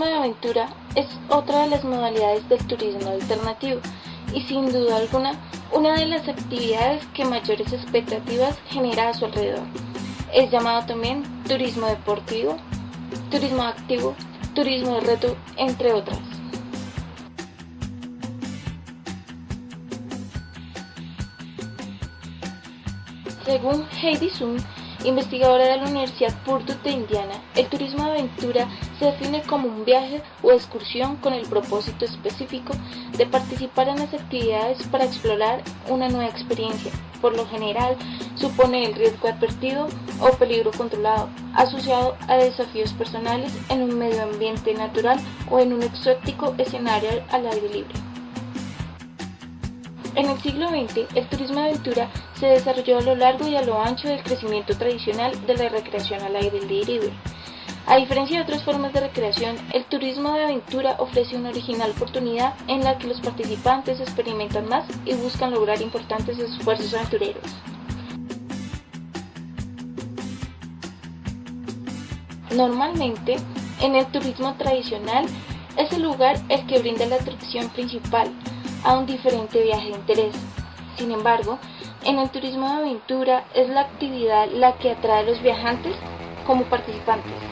De aventura es otra de las modalidades del turismo alternativo y sin duda alguna una de las actividades que mayores expectativas genera a su alrededor. Es llamado también turismo deportivo, turismo activo, turismo de reto, entre otras. Según Heidi Sun, investigadora de la Universidad Purdue de Indiana, el turismo de aventura se define como un viaje o excursión con el propósito específico de participar en las actividades para explorar una nueva experiencia. Por lo general, supone el riesgo advertido o peligro controlado, asociado a desafíos personales en un medio ambiente natural o en un exótico escenario al aire libre. En el siglo XX, el turismo de aventura se desarrolló a lo largo y a lo ancho del crecimiento tradicional de la recreación al aire libre. A diferencia de otras formas de recreación, el turismo de aventura ofrece una original oportunidad en la que los participantes experimentan más y buscan lograr importantes esfuerzos aventureros. Normalmente, en el turismo tradicional, es el lugar el que brinda la atracción principal a un diferente viaje de interés. Sin embargo, en el turismo de aventura es la actividad la que atrae a los viajantes como participantes.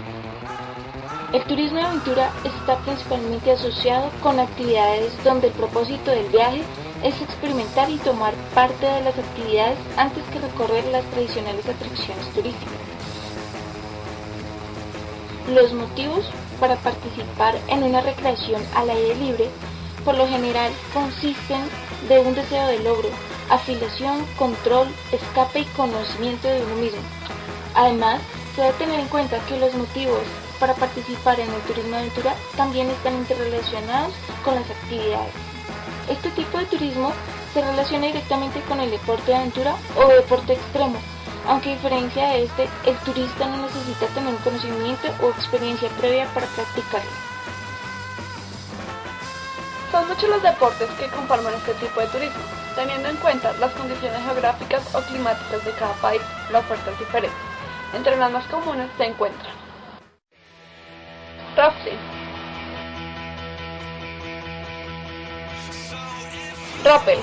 El turismo de aventura está principalmente asociado con actividades donde el propósito del viaje es experimentar y tomar parte de las actividades antes que recorrer las tradicionales atracciones turísticas. Los motivos para participar en una recreación al aire libre por lo general consisten de un deseo de logro, afiliación, control, escape y conocimiento de uno mismo. Además, se debe tener en cuenta que los motivos para participar en el turismo de aventura también están interrelacionados con las actividades. Este tipo de turismo se relaciona directamente con el deporte de aventura o deporte extremo, aunque a diferencia de este, el turista no necesita tener un conocimiento o experiencia previa para practicarlo. Son muchos los deportes que conforman este tipo de turismo. Teniendo en cuenta las condiciones geográficas o climáticas de cada país, la oferta es diferente. Entre las más comunes se encuentran rafting, rappel,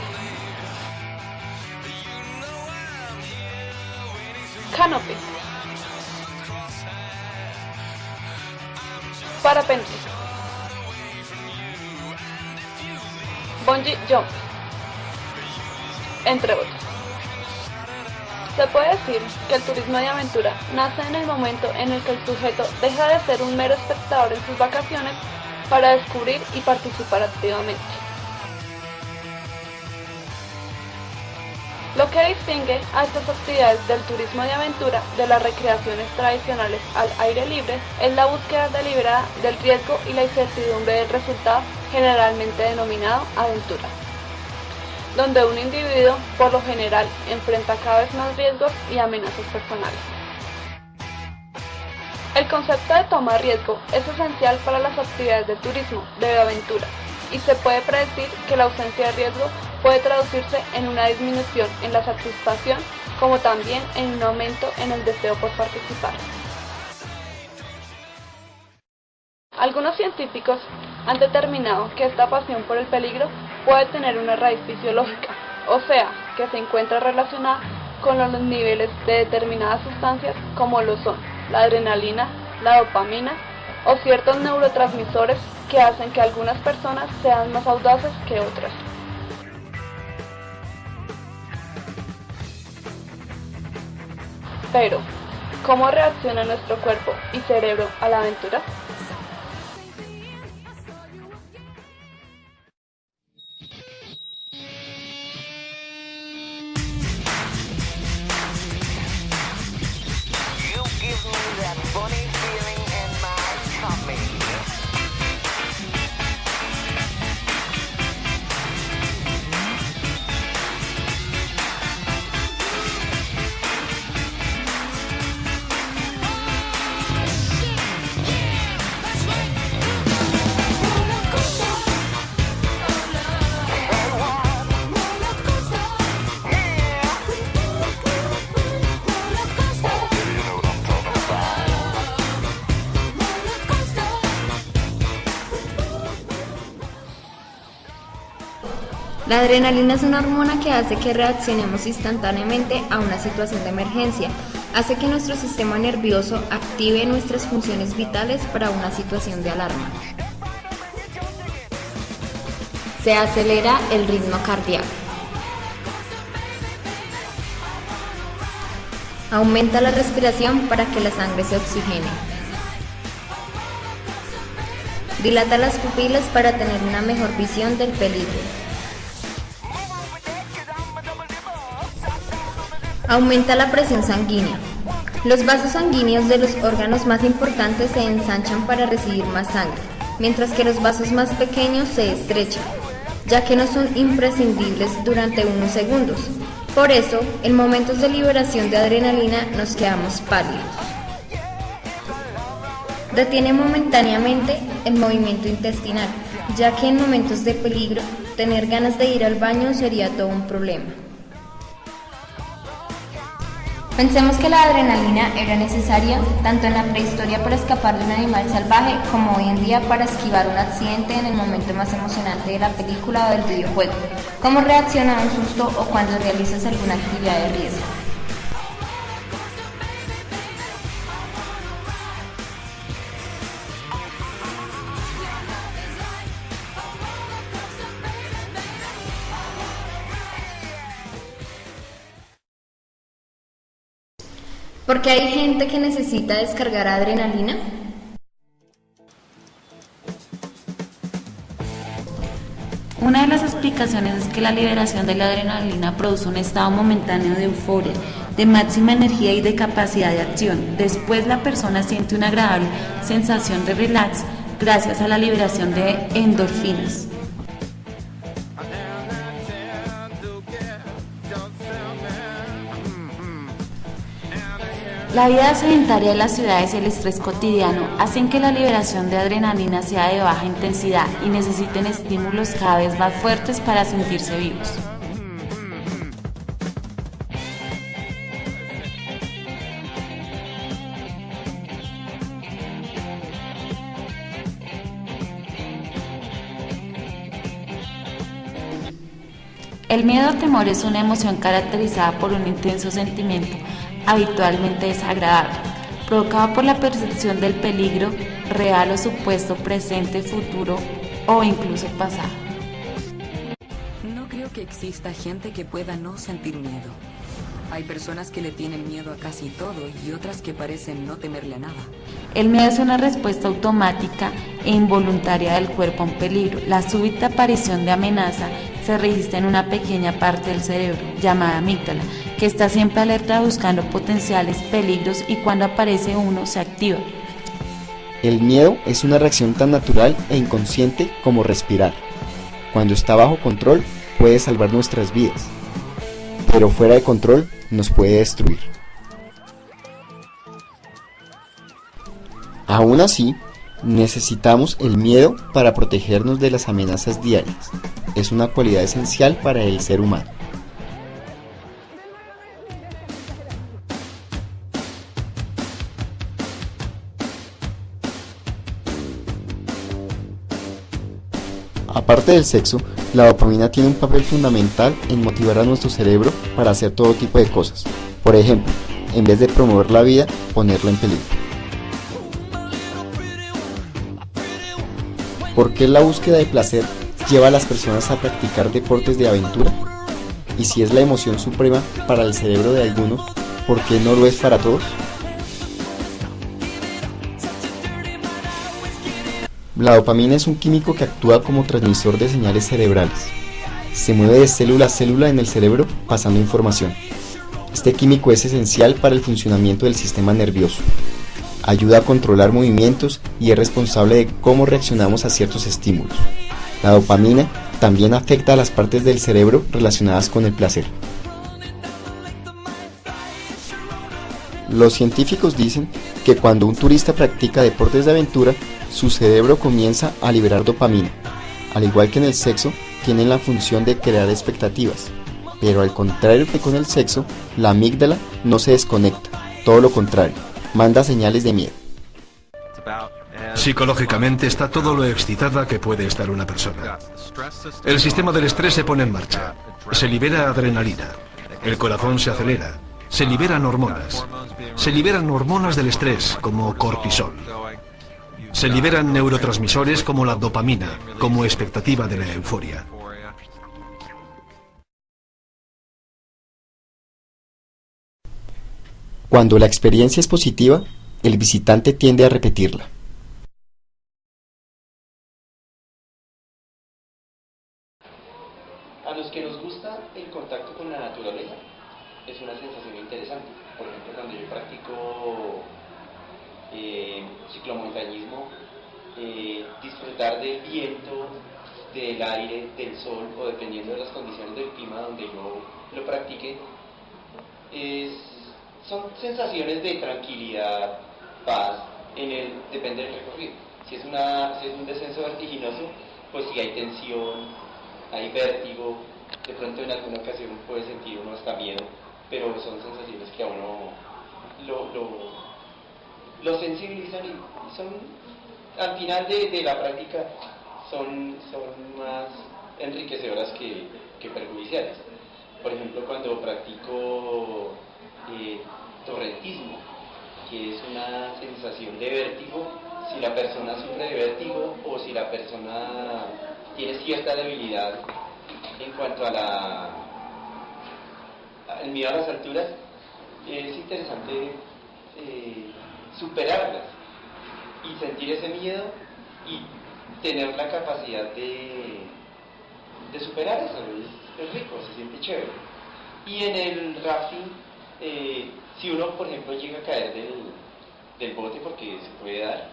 canopy, parapente, bungee jump, entre otros. Se puede decir que el turismo de aventura nace en el momento en el que el sujeto deja de ser un mero espectador en sus vacaciones para descubrir y participar activamente. Lo que distingue a estas actividades del turismo de aventura de las recreaciones tradicionales al aire libre es la búsqueda deliberada del riesgo y la incertidumbre del resultado, generalmente denominado aventura, donde un individuo, por lo general, enfrenta cada vez más riesgos y amenazas personales. El concepto de toma de riesgo es esencial para las actividades de turismo de aventura y se puede predecir que la ausencia de riesgo puede traducirse en una disminución en la satisfacción como también en un aumento en el deseo por participar. Algunos científicos han determinado que esta pasión por el peligro puede tener una raíz fisiológica, o sea, que se encuentra relacionada con los niveles de determinadas sustancias como lo son la adrenalina, la dopamina o ciertos neurotransmisores que hacen que algunas personas sean más audaces que otras. Pero, ¿cómo reacciona nuestro cuerpo y cerebro a la aventura? La adrenalina es una hormona que hace que reaccionemos instantáneamente a una situación de emergencia. Hace que nuestro sistema nervioso active nuestras funciones vitales para una situación de alarma. Se acelera el ritmo cardíaco. Aumenta la respiración para que la sangre se oxigene. Dilata las pupilas para tener una mejor visión del peligro. Aumenta la presión sanguínea. Los vasos sanguíneos de los órganos más importantes se ensanchan para recibir más sangre, mientras que los vasos más pequeños se estrechan, ya que no son imprescindibles durante unos segundos. Por eso, en momentos de liberación de adrenalina nos quedamos pálidos. Detiene momentáneamente el movimiento intestinal, ya que en momentos de peligro, tener ganas de ir al baño sería todo un problema. Pensemos que la adrenalina era necesaria tanto en la prehistoria para escapar de un animal salvaje como hoy en día para esquivar un accidente en el momento más emocionante de la película o del videojuego. ¿Cómo reacciona a un susto o cuando realizas alguna actividad de riesgo? ¿Por qué hay gente que necesita descargar adrenalina? Una de las explicaciones es que la liberación de la adrenalina produce un estado momentáneo de euforia, de máxima energía y de capacidad de acción. Después la persona siente una agradable sensación de relax gracias a la liberación de endorfinas. La vida sedentaria de las ciudades y el estrés cotidiano hacen que la liberación de adrenalina sea de baja intensidad y necesiten estímulos cada vez más fuertes para sentirse vivos. El miedo o temor es una emoción caracterizada por un intenso sentimiento habitualmente desagradable, provocado por la percepción del peligro real o supuesto, presente, futuro o incluso pasado. No creo que exista gente que pueda no sentir miedo. Hay personas que le tienen miedo a casi todo y otras que parecen no temerle a nada. El miedo es una respuesta automática e involuntaria del cuerpo a un peligro. La súbita aparición de amenaza se registra en una pequeña parte del cerebro, llamada amígdala, que está siempre alerta buscando potenciales peligros y cuando aparece uno se activa. El miedo es una reacción tan natural e inconsciente como respirar. Cuando está bajo control puede salvar nuestras vidas, pero fuera de control nos puede destruir. Aún así, necesitamos el miedo para protegernos de las amenazas diarias. Es una cualidad esencial para el ser humano. Aparte del sexo, la dopamina tiene un papel fundamental en motivar a nuestro cerebro para hacer todo tipo de cosas. Por ejemplo, en vez de promover la vida, ponerla en peligro. ¿Por qué la búsqueda de placer lleva a las personas a practicar deportes de aventura? Y si es la emoción suprema para el cerebro de algunos, ¿por qué no lo es para todos? La dopamina es un químico que actúa como transmisor de señales cerebrales. Se mueve de célula a célula en el cerebro pasando información. Este químico es esencial para el funcionamiento del sistema nervioso. Ayuda a controlar movimientos y es responsable de cómo reaccionamos a ciertos estímulos. La dopamina también afecta a las partes del cerebro relacionadas con el placer. Los científicos dicen que cuando un turista practica deportes de aventura, su cerebro comienza a liberar dopamina. Al igual que en el sexo, tienen la función de crear expectativas. Pero al contrario que con el sexo, la amígdala no se desconecta, todo lo contrario, manda señales de miedo. Psicológicamente está todo lo excitada que puede estar una persona. El sistema del estrés se pone en marcha. Se libera adrenalina. El corazón se acelera. Se liberan hormonas. Se liberan hormonas del estrés, como cortisol. Se liberan neurotransmisores como la dopamina, como expectativa de la euforia. Cuando la experiencia es positiva, el visitante tiende a repetirla. A los que nos gusta el contacto con la naturaleza, es una sensación interesante. Por ejemplo, cuando yo practico ciclomontañismo, disfrutar del viento, del aire, del sol, o dependiendo de las condiciones del clima donde yo lo practique, son sensaciones de tranquilidad, paz, depende del recorrido. Si es un descenso vertiginoso, pues sí hay tensión, hay vértigo, de pronto en alguna ocasión puede sentir uno hasta miedo, pero son sensaciones que a uno lo sensibilizan y son, al final de la práctica, son más enriquecedoras que perjudiciales. Por ejemplo, cuando practico torrentismo, que es una sensación de vértigo, si la persona sufre de vértigo o si la persona tiene cierta debilidad en cuanto al miedo a las alturas, es interesante superarlas y sentir ese miedo y tener la capacidad de superar eso. Es rico, se siente chévere. Y en el rafting, si uno, por ejemplo, llega a caer del bote, porque se puede dar,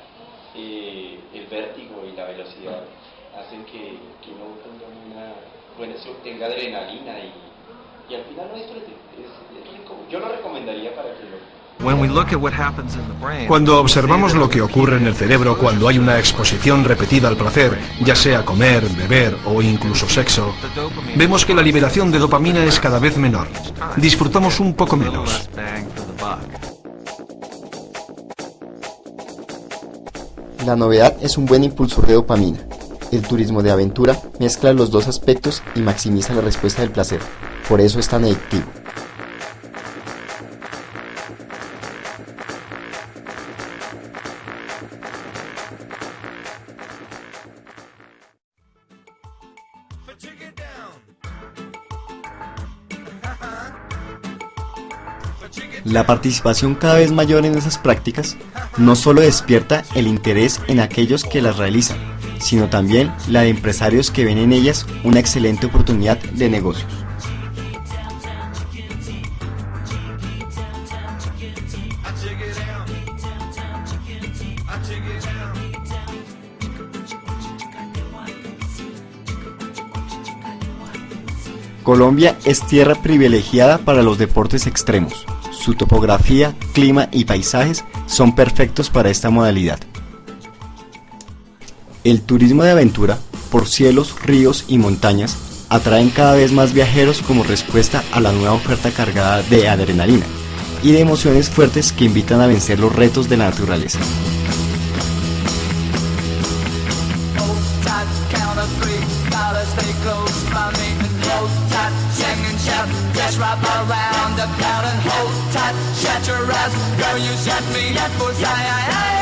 el vértigo y la velocidad hacen que uno tenga adrenalina y al final lo disfrute. Es rico. Yo lo recomendaría para que lo... Cuando observamos lo que ocurre en el cerebro cuando hay una exposición repetida al placer, ya sea comer, beber o incluso sexo, vemos que la liberación de dopamina es cada vez menor. Disfrutamos un poco menos. La novedad es un buen impulsor de dopamina. El turismo de aventura mezcla los dos aspectos y maximiza la respuesta del placer. Por eso es tan adictivo. La participación cada vez mayor en esas prácticas no solo despierta el interés en aquellos que las realizan, sino también la de empresarios que ven en ellas una excelente oportunidad de negocios. Colombia es tierra privilegiada para los deportes extremos. Su topografía, clima y paisajes son perfectos para esta modalidad. El turismo de aventura, por cielos, ríos y montañas, atraen cada vez más viajeros como respuesta a la nueva oferta cargada de adrenalina y de emociones fuertes que invitan a vencer los retos de la naturaleza. Just wrap around the crowd and hold tight, shut your eyes, girl, you shut me up, bullseye.